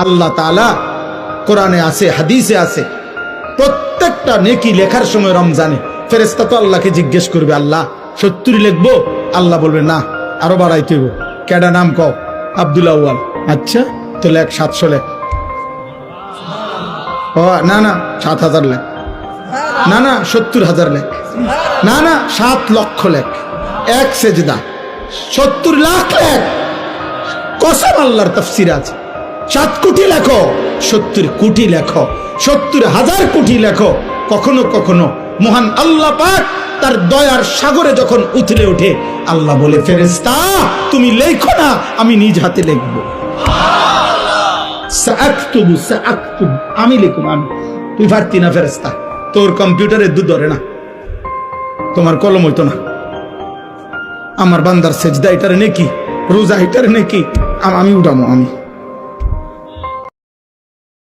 আল্লাহ তাআলা কোরআনে আছে, হাদিসে আছে, প্রত্যেকটা নেকি লেখার সময় রমজানে ফেরেশতা তো আল্লাহকে জিজ্ঞেস করবে, আল্লাহ 70 লিখবো? আল্লাহ বলবে না, আরো বাড়াইতে হইব। কেডা নাম কও? আব্দুল আউয়াল। আচ্ছা তো লেখ 700 লেখ। ও না না 7000 লেখ। না না 70,000 লেখ। না না 7 লক্ষ লেখ। এক সেজদা 70 লাখ লেখ। কসম আল্লাহর তাফসীর আছে, 7 কোটি লেখো, 70 কোটি লেখো, 70,000 কোটি লেখো। কখনো কখনো মহান আল্লাহ পাক তার দয়ার সাগরে যখন উথলে ওঠে, আল্লাহ বলে, ফেরেশতা তুমি লেখো না, আমি নিজ হাতে লিখবো। সাআকতুবু সাআকতুবু, আমি লিখব, আমি। তুই পারতি না ফেরেশতা, তোর কম্পিউটারে দুধ ধরে না, তোমার কলম হইতো না। আমার বান্দার সেজদা এটারে নেকি, রোজা এটারে নেকি, আমি উঠামো, আমি